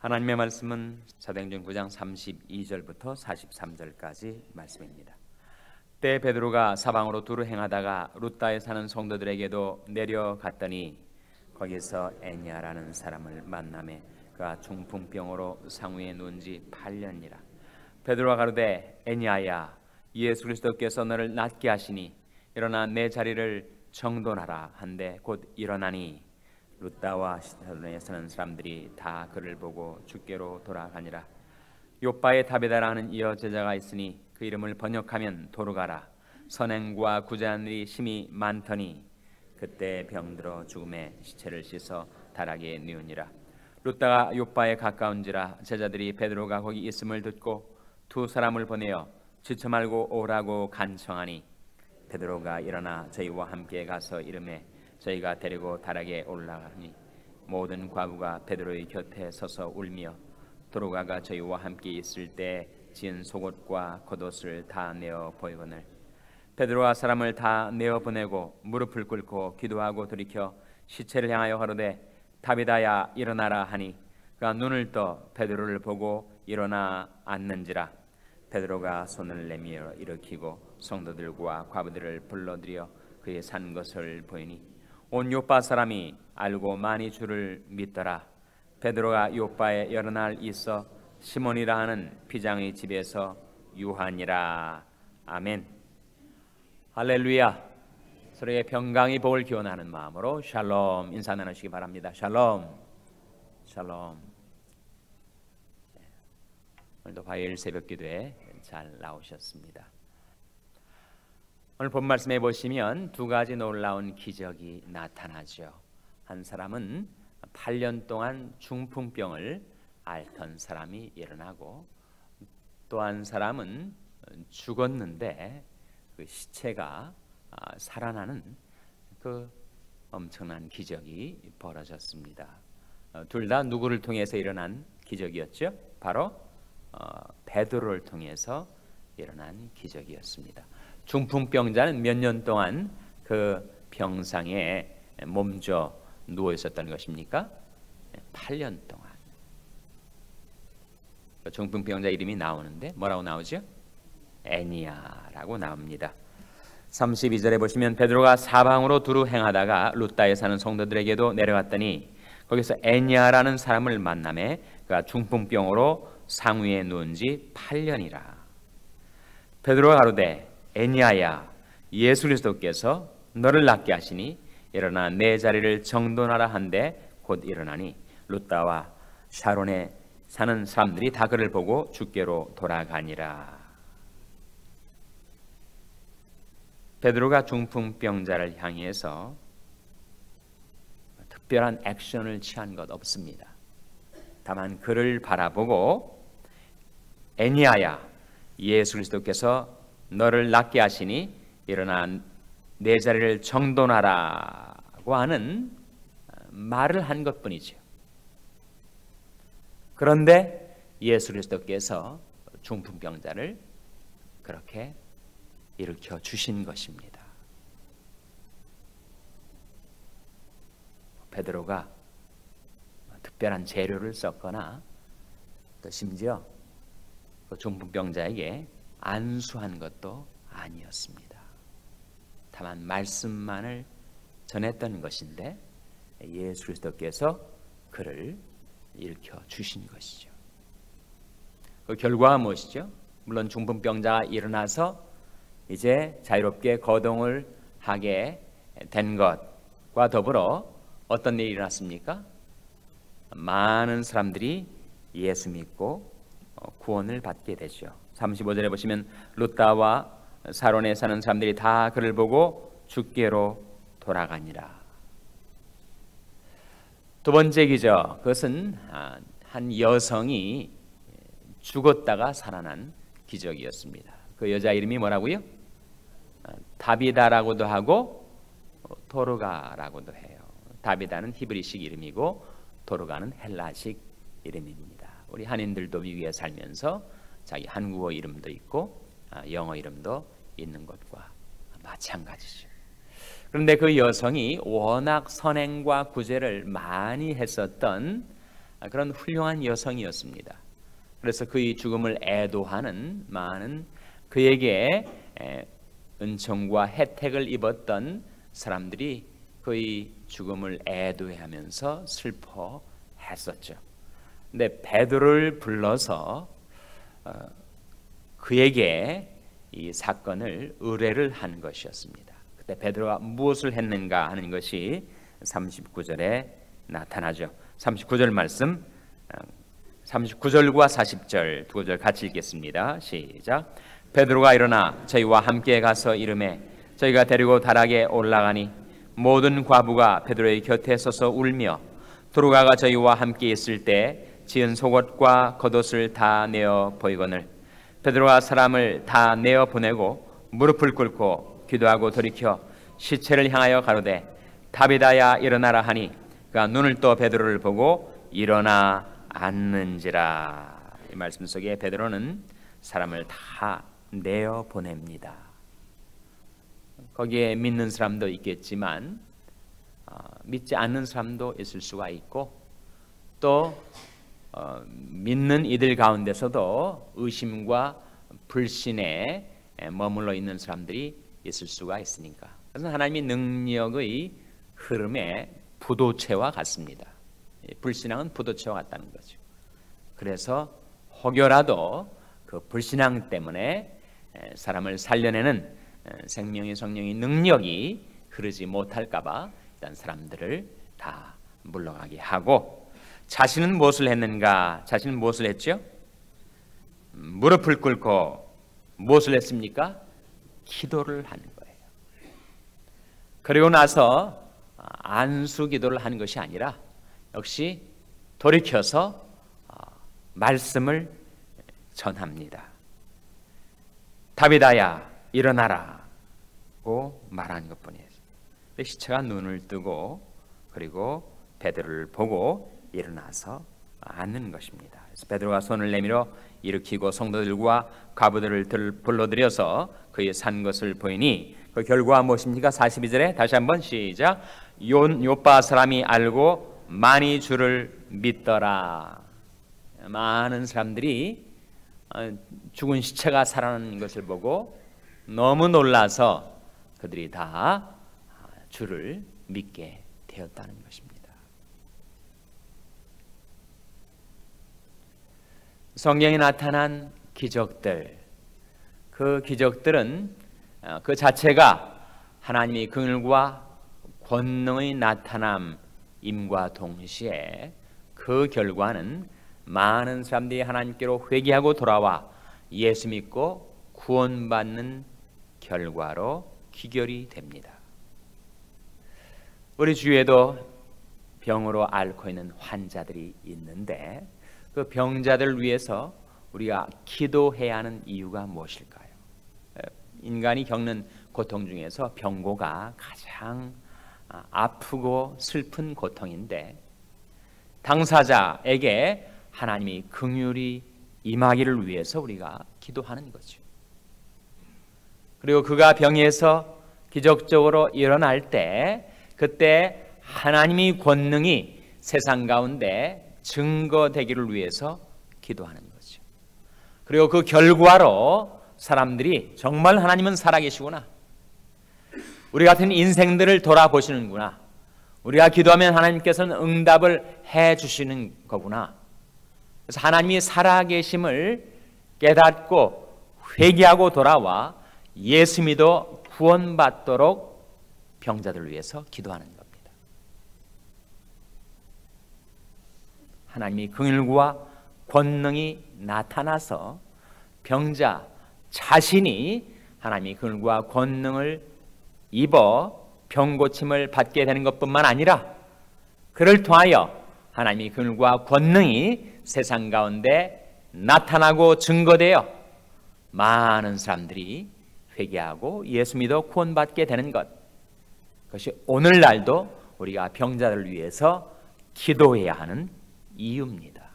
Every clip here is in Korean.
하나님의 말씀은 사도행전 9장 32절부터 43절까지 말씀입니다. 때 베드로가 사방으로 두루 행하다가 룻다에 사는 성도들에게도 내려갔더니 거기서 애니아라는 사람을 만나매 그가 중풍병으로 상위에 누운 지 8년이라. 베드로가 가로되 애니아야, 예수 그리스도께서 너를 낫게 하시니 일어나 내 자리를 정돈하라 한데 곧 일어나니 룻다와 시돈에 사는 사람들이 다 그를 보고 주께로 돌아가니라. 요바에 다베다라는 이어 제자가 있으니 그 이름을 번역하면 도르가라. 선행과 구제한 일이 심히 많더니 그때 병들어 죽음에 시체를 씻어 다락에 뉘우니라. 룻다가 요바에 가까운지라 제자들이 베드로가 거기 있음을 듣고 두 사람을 보내어 지쳐 말고 오라고 간청하니 베드로가 일어나 저희와 함께 가서 이르매 저희가 데리고 다락에 올라가니 모든 과부가 베드로의 곁에 서서 울며 도로가가 저희와 함께 있을 때 지은 속옷과 겉옷을 다 내어 보이거늘 베드로가 사람을 다 내어 보내고 무릎을 꿇고 기도하고 돌이켜 시체를 향하여 가로되 다비다야 일어나라 하니 그가 눈을 떠 베드로를 보고 일어나 앉는지라. 베드로가 손을 내밀어 일으키고 성도들과 과부들을 불러들여 그의 산 것을 보이니 온 요빠 사람이 알고 많이 주를 믿더라. 베드로가 요빠에 여러 날 있어 시몬이라 하는 비장의 집에서 유하니라. 아멘. 할렐루야. 서로의 평강의 복을 기원하는 마음으로 샬롬 인사 나누시기 바랍니다. 샬롬. 샬롬. 오늘도 화요일 새벽 기도에 잘 나오셨습니다. 오늘 본 말씀에 보시면 두 가지 놀라운 기적이 나타나죠. 한 사람은 8년 동안 중풍병을 앓던 사람이 일어나고 또 한 사람은 죽었는데 그 시체가 살아나는 그 엄청난 기적이 벌어졌습니다. 둘 다 누구를 통해서 일어난 기적이었죠? 바로 베드로를 통해서 일어난 기적이었습니다. 중풍병자는 몇 년 동안 그 병상에 몸져 누워 있었던 것입니까? 8년 동안. 중풍병자 이름이 나오는데 뭐라고 나오죠? 애니아라고 나옵니다. 32절에 보시면 베드로가 사방으로 두루 행하다가 룻다에 사는 성도들에게도 내려갔더니 거기서 애니아라는 사람을 만나매 그가 중풍병으로 상위에 누운 지 8년이라. 베드로가 가로되 애니아야, 예수 그리스도께서 너를 낫게 하시니 일어나 내 자리를 정돈하라 한데 곧 일어나니 룻다와 샤론에 사는 사람들이 다 그를 보고 주께로 돌아가니라. 베드로가 중풍병자를 향해서 특별한 액션을 취한 것 없습니다. 다만 그를 바라보고 애니아야, 예수 그리스도께서 너를 낫게 하시니 일어나 내 자리를 정돈하라고 하는 말을 한 것뿐이죠. 그런데 예수 그리스도께서 중풍병자를 그렇게 일으켜 주신 것입니다. 베드로가 특별한 재료를 썼거나 또 심지어 그 중풍병자에게 안수한 것도 아니었습니다. 다만 말씀만을 전했던 것인데 예수 그리스도께서 그를 일으켜 주신 것이죠. 그 결과가 무엇이죠? 물론 중풍병자가 일어나서 이제 자유롭게 거동을 하게 된 것과 더불어 어떤 일이 일어났습니까? 많은 사람들이 예수 믿고 구원을 받게 되죠. 35절에 보시면 룻다와 사론에 사는 사람들이 다 그를 보고 주께로 돌아가니라. 두 번째 기적, 그것은 한 여성이 죽었다가 살아난 기적이었습니다. 그 여자 이름이 뭐라고요? 다비다라고도 하고 도르가라고도 해요. 다비다는 히브리식 이름이고 도르가는 헬라식 이름입니다. 우리 한인들도 미국에 살면서 자기 한국어 이름도 있고 영어 이름도 있는 것과 마찬가지죠. 그런데 그 여성이 워낙 선행과 구제를 많이 했었던 그런 훌륭한 여성이었습니다. 그래서 그의 죽음을 애도하는 많은 그에게 은총과 혜택을 입었던 사람들이 그의 죽음을 애도하면서 슬퍼했었죠. 근데 베드로를 불러서 그에게 이 사건을 의뢰를 한 것이었습니다. 그때 베드로가 무엇을 했는가 하는 것이 39절에 나타나죠. 39절 말씀, 39절과 40절 두 구절 같이 읽겠습니다. 시작. 베드로가 일어나 저희와 함께 가서 이르매 저희가 데리고 다락에 올라가니 모든 과부가 베드로의 곁에 서서 울며 들어가가 저희와 함께 있을 때 지은 속옷과 겉옷을 다 내어 보이거늘 베드로가 사람을 다 내어 보내고 무릎을 꿇고 기도하고 돌이켜 시체를 향하여 가로되 다비다야 일어나라 하니 그가 눈을 떠 베드로를 보고 일어나 앉는지라. 이 말씀 속에 베드로는 사람을 다 내어 보냅니다. 거기에 믿는 사람도 있겠지만 믿지 않는 사람도 있을 수가 있고 또 믿는 이들 가운데서도 의심과 불신에 머물러 있는 사람들이 있을 수가 있으니까. 그래서 하나님의 능력의 흐름에 부도체와 같습니다. 불신앙은 부도체와 같다는 거죠. 그래서 혹여라도 그 불신앙 때문에 사람을 살려내는 생명의 성령의 능력이 흐르지 못할까봐 일단 사람들을 다 물러가게 하고 자신은 무엇을 했는가? 자신은 무엇을 했죠? 무릎을 꿇고 무엇을 했습니까? 기도를 하는 거예요. 그리고 나서 안수 기도를 하는 것이 아니라 역시 돌이켜서 말씀을 전합니다. 다비다야 일어나라고 말한 것뿐이에요. 시체가 눈을 뜨고 그리고 베드로를 보고 일어나서 앉는 것입니다. 그래서 베드로가 손을 내밀어 일으키고 성도들과 과부들을 불러들여서 그의 산 것을 보이니 그 결과가 무엇입니까? 42절에 다시 한번 시작. 요빠 사람이 알고 많이 주를 믿더라. 많은 사람들이 죽은 시체가 살아나는 것을 보고 너무 놀라서 그들이 다 주를 믿게 되었다는 것입니다. 성경에 나타난 기적들, 그 기적들은 그 자체가 하나님의 긍휼과 권능의 나타남임과 동시에 그 결과는 많은 사람들이 하나님께로 회개하고 돌아와 예수 믿고 구원받는 결과로 귀결이 됩니다. 우리 주위에도 병으로 앓고 있는 환자들이 있는데 그 병자들을 위해서 우리가 기도해야 하는 이유가 무엇일까요? 인간이 겪는 고통 중에서 병고가 가장 아프고 슬픈 고통인데 당사자에게 하나님이 긍휼이 임하기를 위해서 우리가 기도하는 거죠. 그리고 그가 병에서 기적적으로 일어날 때 그때 하나님의 권능이 세상 가운데 증거되기를 위해서 기도하는 거죠. 그리고 그 결과로 사람들이 정말 하나님은 살아계시구나, 우리 같은 인생들을 돌아보시는구나, 우리가 기도하면 하나님께서는 응답을 해주시는 거구나. 그래서 하나님이 살아계심을 깨닫고 회개하고 돌아와 예수 믿어 구원받도록 병자들을 위해서 기도하는 겁니다. 하나님이 긍휼과 권능이 나타나서 병자 자신이 하나님의 긍휼과 권능을 입어 병고침을 받게 되는 것뿐만 아니라 그를 통하여 하나님의 긍휼과 권능이 세상 가운데 나타나고 증거되어 많은 사람들이 회개하고 예수 믿어 구원받게 되는 것, 그것이 오늘날도 우리가 병자들을 위해서 기도해야 하는 이유입니다.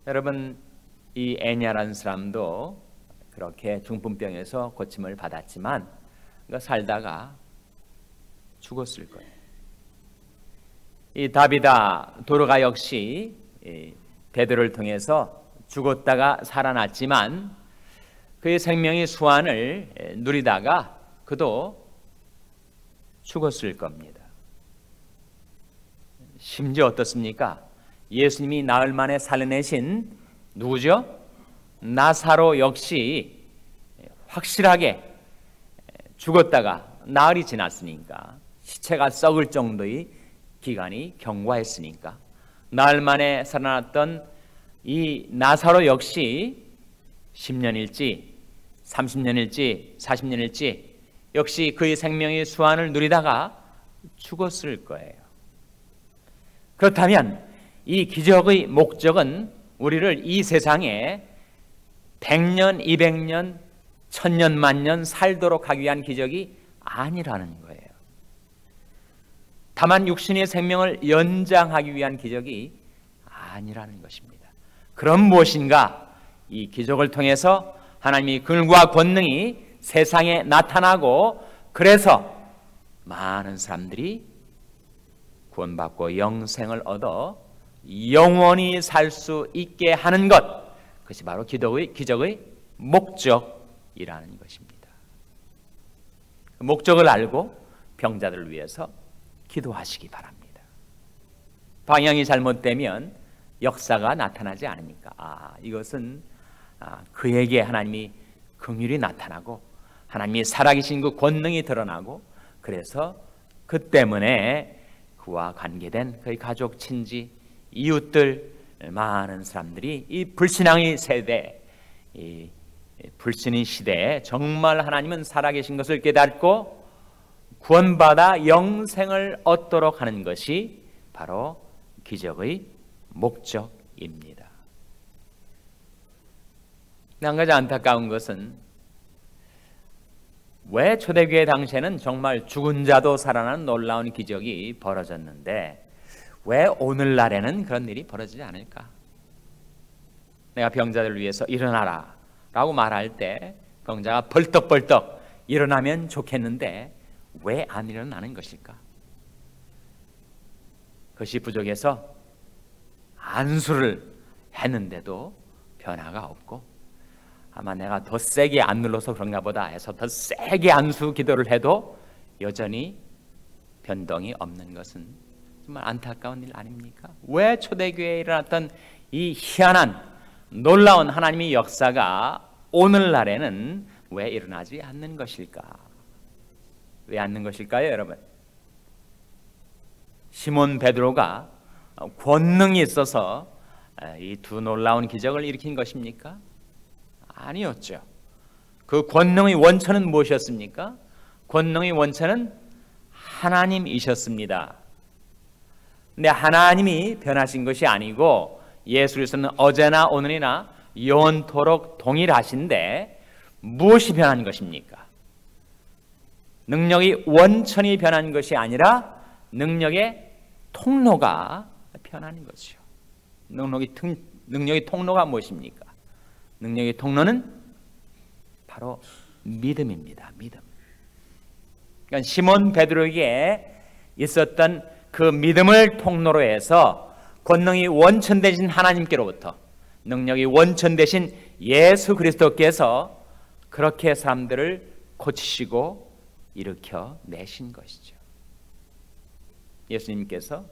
여러분, 이 애냐라는 사람도 그렇게 중풍병에서 고침을 받았지만 살다가 죽었을 거예요. 이 다비다 도르가 역시 베드로를 통해서 죽었다가 살아났지만 그의 생명의 수완을 누리다가 그도 죽었을 겁니다. 심지어 어떻습니까? 예수님이 나흘 만에 살려내신 누구죠? 나사로 역시 확실하게 죽었다가 나흘이 지났으니까, 시체가 썩을 정도의 기간이 경과했으니까 나흘 만에 살아났던 이 나사로 역시 10년일지 30년일지 40년일지 역시 그의 생명의 수완을 누리다가 죽었을 거예요. 그렇다면 이 기적의 목적은 우리를 이 세상에 100년, 200년, 1000년, 만년 살도록 하기 위한 기적이 아니라는 거예요. 다만 육신의 생명을 연장하기 위한 기적이 아니라는 것입니다. 그럼 무엇인가? 이 기적을 통해서 하나님의 긍휼과 권능이 세상에 나타나고, 그래서 많은 사람들이 구원받고 영생을 얻어 영원히 살 수 있게 하는 것, 그것이 바로 기적의 목적이라는 것입니다. 그 목적을 알고 병자들을 위해서 기도하시기 바랍니다. 방향이 잘못되면 역사가 나타나지 않으니까 이것은 그에게 하나님이 긍휼이 나타나고 하나님이 살아계신 그 권능이 드러나고, 그래서 그 때문에 그와 관계된 그의 가족, 친지, 이웃들, 많은 사람들이 이 불신앙의 세대, 이 불신의 시대에 정말 하나님은 살아계신 것을 깨닫고 구원받아 영생을 얻도록 하는 것이 바로 기적의 목적입니다. 한 가지 안타까운 것은, 왜 초대교회 당시에는 정말 죽은 자도 살아나는 놀라운 기적이 벌어졌는데 왜 오늘날에는 그런 일이 벌어지지 않을까? 내가 병자들을 위해서 일어나라 라고 말할 때 병자가 벌떡벌떡 일어나면 좋겠는데 왜 안 일어나는 것일까? 그것이 부족해서 안수를 했는데도 변화가 없고, 아마 내가 더 세게 안 눌러서 그런가 보다 해서 더 세게 안수 기도를 해도 여전히 변동이 없는 것은 정말 안타까운 일 아닙니까? 왜 초대교회에 일어났던 이 희한한 놀라운 하나님의 역사가 오늘날에는 왜 일어나지 않는 것일까? 왜 않는 것일까요, 여러분? 시몬 베드로가 권능이 있어서 이 두 놀라운 기적을 일으킨 것입니까? 아니었죠. 그 권능의 원천은 무엇이었습니까? 권능의 원천은 하나님이셨습니다. 근데 하나님이 변하신 것이 아니고 예수 그리스도는 어제나 오늘이나 영원토록 동일하신데 무엇이 변한 것입니까? 능력의 원천이 변한 것이 아니라 능력의 통로가 변하는 것이죠. 능력의 통로가 무엇입니까? 능력의 통로는 바로 믿음입니다. 믿음. 그러니까 시몬 베드로에게 있었던 그 믿음을 통로로 해서 권능이 원천 되신 하나님께로부터 능력이 원천 되신 예수 그리스도께서 그렇게 사람들을 고치시고 일으켜 내신 것이죠. 예수님께서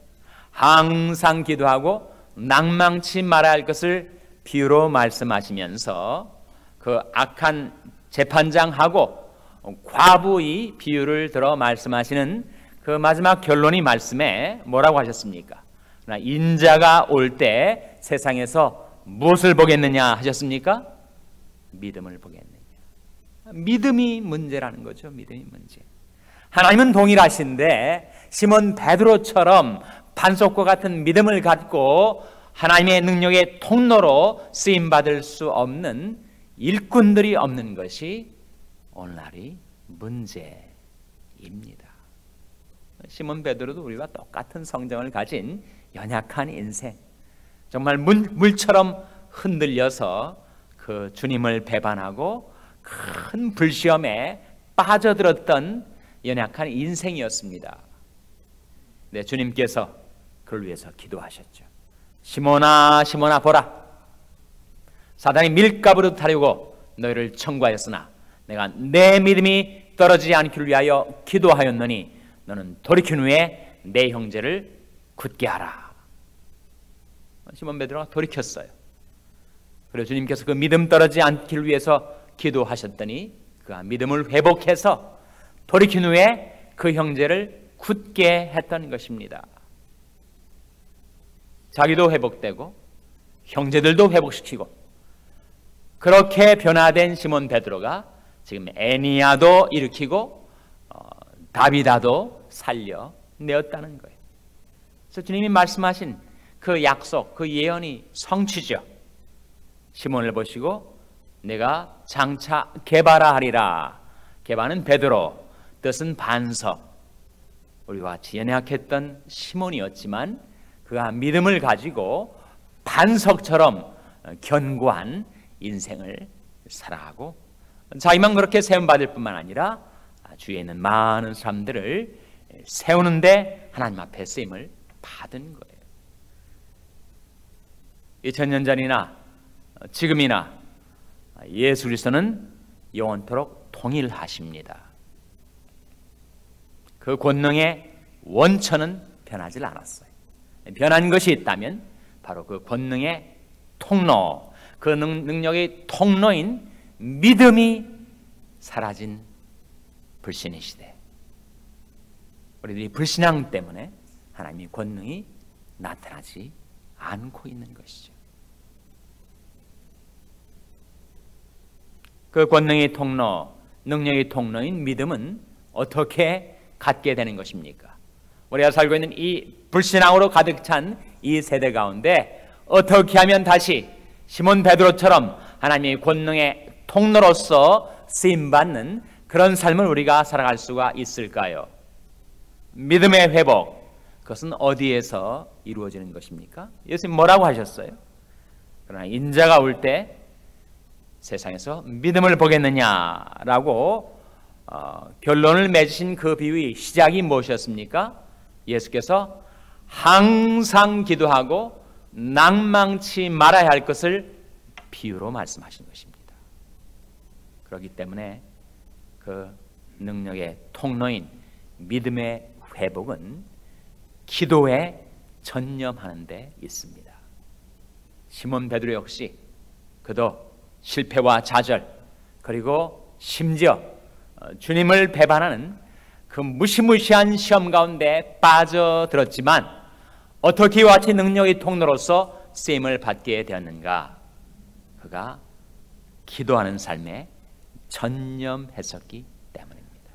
항상 기도하고 낭망치 말아야 할 것을 비유로 말씀하시면서 그 악한 재판장하고 과부의 비유를 들어 말씀하시는 그 마지막 결론이 말씀에 뭐라고 하셨습니까? 인자가 올 때 세상에서 무엇을 보겠느냐 하셨습니까? 믿음을 보겠느냐. 믿음이 문제라는 거죠. 믿음이 문제. 하나님은 동일하신데 시몬 베드로처럼 반석과 같은 믿음을 갖고 하나님의 능력의 통로로 쓰임받을 수 없는 일꾼들이 없는 것이 오늘날의 문제입니다. 시몬 베드로도 우리와 똑같은 성정을 가진 연약한 인생, 정말 물처럼 흔들려서 그 주님을 배반하고 큰 불시험에 빠져들었던 연약한 인생이었습니다. 네, 주님께서 그를 위해서 기도하셨죠. 시몬아 시몬아 보라, 사단이 밀가부로 타려고 너희를 청구하였으나 내가 내 믿음이 떨어지지 않기를 위하여 기도하였노니 너는 돌이킨 후에 내 형제를 굳게 하라. 시몬 베드로가 돌이켰어요. 그리고 주님께서 그 믿음 떨어지지 않기를 위해서 기도하셨더니 그가 믿음을 회복해서 돌이킨 후에 그 형제를 굳게 했던 것입니다. 자기도 회복되고 형제들도 회복시키고 그렇게 변화된 시몬 베드로가 지금 애니야도 일으키고 다비다도 살려내었다는 거예요. 그래서 주님이 말씀하신 그 약속, 그 예언이 성취죠. 시몬을 보시고 내가 장차 게바라 하리라. 게바는 베드로, 뜻은 반석. 우리와 같이 연약했던 시몬이었지만 그가 믿음을 가지고 반석처럼 견고한 인생을 살아가고 자기만 그렇게 세움받을 뿐만 아니라 주위에 있는 많은 사람들을 세우는데 하나님 앞에 쓰임을 받은 거예요. 2000년 전이나 지금이나 예수 그리스도는 영원토록 동일하십니다. 그 권능의 원천은 변하지 않았어요. 변한 것이 있다면 바로 그 권능의 통로, 그 능력의 통로인 믿음이 사라진 불신의 시대, 우리들이 불신앙 때문에 하나님의 권능이 나타나지 않고 있는 것이죠. 그 권능의 통로, 능력의 통로인 믿음은 어떻게 갖게 되는 것입니까? 우리가 살고 있는 이 불신앙으로 가득 찬 이 세대 가운데 어떻게 하면 다시 시몬 베드로처럼 하나님의 권능의 통로로서 쓰임받는 그런 삶을 우리가 살아갈 수가 있을까요? 믿음의 회복, 그것은 어디에서 이루어지는 것입니까? 예수님 뭐라고 하셨어요? 그러나 인자가 올 때 세상에서 믿음을 보겠느냐라고 결론을 맺으신 그 비유의 시작이 무엇이었습니까? 예수께서 항상 기도하고 낭망치 말아야 할 것을 비유로 말씀하신 것입니다. 그렇기 때문에 그 능력의 통로인 믿음의 회복은 기도에 전념하는 데 있습니다. 시몬 베드로 역시 그도 실패와 좌절, 그리고 심지어 주님을 배반하는 그 무시무시한 시험 가운데 빠져들었지만 어떻게 이와 같이 능력의 통로로서 쓰임을 받게 되었는가? 그가 기도하는 삶에 전념했었기 때문입니다.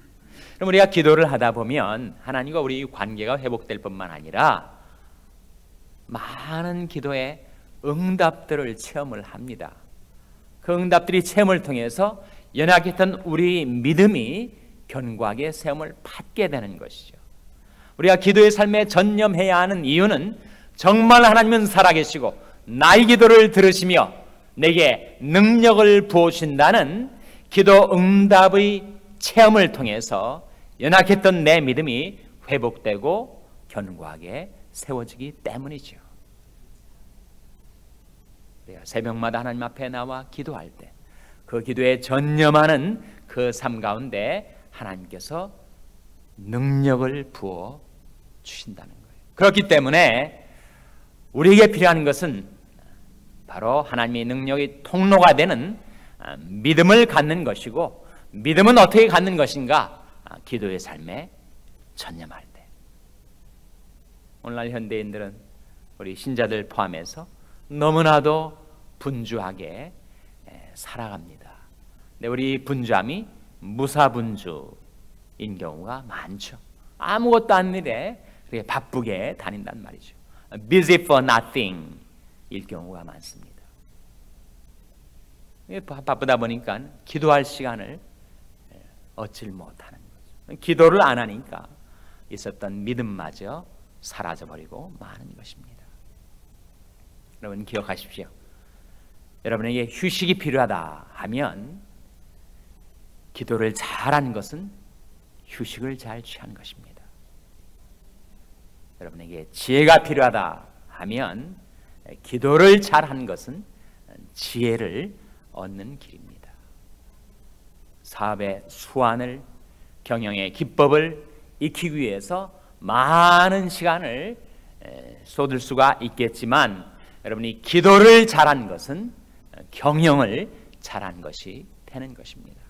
그럼 우리가 기도를 하다 보면 하나님과 우리 관계가 회복될 뿐만 아니라 많은 기도의 응답들을 체험을 합니다. 그 응답들이 체험을 통해서 연약했던 우리 믿음이 견고하게 세움을 받게 되는 것이죠. 우리가 기도의 삶에 전념해야 하는 이유는 정말 하나님은 살아계시고 나의 기도를 들으시며 내게 능력을 부어주신다는 기도 응답의 체험을 통해서 연약했던 내 믿음이 회복되고 견고하게 세워지기 때문이죠. 우리가 새벽마다 하나님 앞에 나와 기도할 때 그 기도에 전념하는 그 삶 가운데 하나님께서 능력을 부어 주신다는 거예요. 그렇기 때문에 우리에게 필요한 것은 바로 하나님의 능력의 통로가 되는 믿음을 갖는 것이고, 믿음은 어떻게 갖는 것인가? 기도의 삶에 전념할 때. 오늘날 현대인들은 우리 신자들 포함해서 너무나도 분주하게 살아갑니다. 근데 우리 분주함이 무사분주인 경우가 많죠. 아무것도 안 일에 바쁘게 다닌단 말이죠. Busy for nothing 일 경우가 많습니다. 바쁘다 보니까 기도할 시간을 얻질 못하는 거죠. 기도를 안 하니까 있었던 믿음마저 사라져버리고 마는 것입니다. 여러분 기억하십시오. 여러분에게 휴식이 필요하다 하면 기도를 잘하는 것은 휴식을 잘 취하는 것입니다. 여러분에게 지혜가 필요하다 하면 기도를 잘한 것은 지혜를 얻는 길입니다. 사업의 수완을, 경영의 기법을 익히기 위해서 많은 시간을 쏟을 수가 있겠지만 여러분이 기도를 잘한 것은 경영을 잘한 것이 되는 것입니다.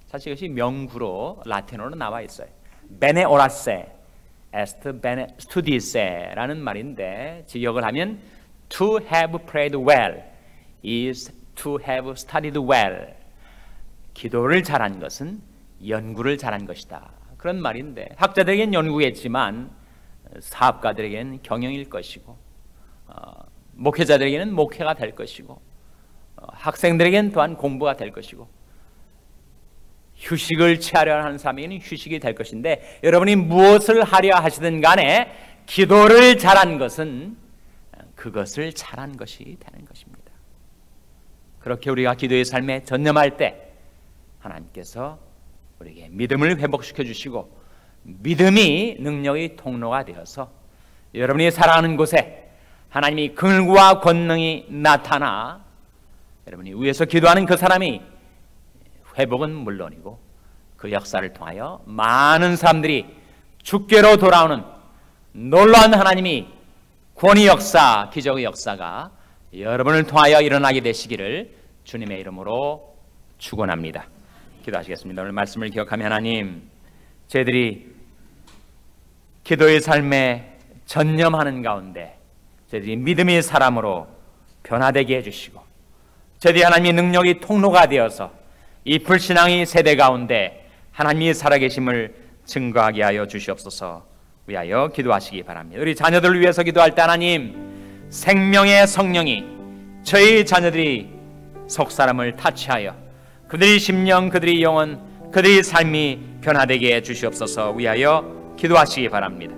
사실 이것이 명구로 라틴어로 나와 있어요. bene orasse est bene studise라는 말인데 직역을 하면 to have prayed well is to have studied well. 기도를 잘한 것은 연구를 잘한 것이다. 그런 말인데 학자들에겐 연구겠지만 사업가들에게는 경영일 것이고 목회자들에게는 목회가 될 것이고 학생들에게는 또한 공부가 될 것이고 휴식을 취하려 하는 사람에게는 휴식이 될 것인데 여러분이 무엇을 하려 하시든 간에 기도를 잘한 것은 그것을 잘한 것이 되는 것입니다. 그렇게 우리가 기도의 삶에 전념할 때 하나님께서 우리에게 믿음을 회복시켜 주시고 믿음이 능력의 통로가 되어서 여러분이 살아가는 곳에 하나님이 긍휼과 권능이 나타나 여러분이 위에서 기도하는 그 사람이 회복은 물론이고 그 역사를 통하여 많은 사람들이 주께로 돌아오는 놀라운 하나님이 구원의 역사, 기적의 역사가 여러분을 통하여 일어나게 되시기를 주님의 이름으로 축원합니다. 기도하시겠습니다. 오늘 말씀을 기억하며 하나님, 저희들이 기도의 삶에 전념하는 가운데 저희들이 믿음의 사람으로 변화되게 해주시고 저희들이 하나님의 능력이 통로가 되어서 이 불신앙의 세대 가운데 하나님이 살아계심을 증거하게 하여 주시옵소서. 위하여 기도하시기 바랍니다. 우리 자녀들을 위해서 기도할 때 하나님, 생명의 성령이 저희 자녀들이 속사람을 타치하여 그들의 심령, 그들의 영혼, 그들의 삶이 변화되게 해주시옵소서. 위하여 기도하시기 바랍니다.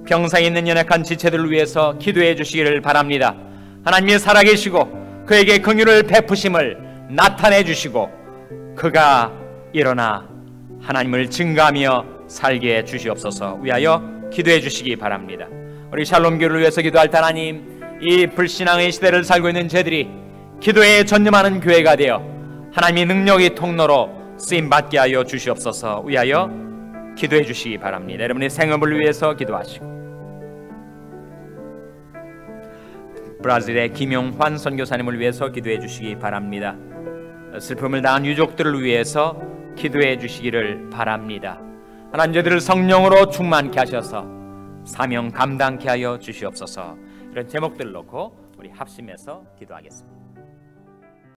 병상에 있는 연약한 지체들을 위해서 기도해 주시기를 바랍니다. 하나님이 살아계시고 그에게 긍휼을 베푸심을 나타내 주시고 그가 일어나 하나님을 증거하며 살게 해 주시옵소서. 위하여 기도해 주시기 바랍니다. 우리 샬롬교를 위해서 기도할 때 하나님, 이 불신앙의 시대를 살고 있는 저희들이 기도에 전념하는 교회가 되어 하나님의 능력의 통로로 쓰임받게 하여 주시옵소서. 위하여 기도해 주시기 바랍니다. 여러분의 생업을 위해서 기도하시고 브라질의 김용환 선교사님을 위해서 기도해 주시기 바랍니다. 슬픔을 당한 유족들을 위해서 기도해 주시기를 바랍니다. 하나님, 저들을 성령으로 충만케 하셔서 사명 감당케 하여 주시옵소서. 이런 제목들을 놓고 우리 합심해서 기도하겠습니다.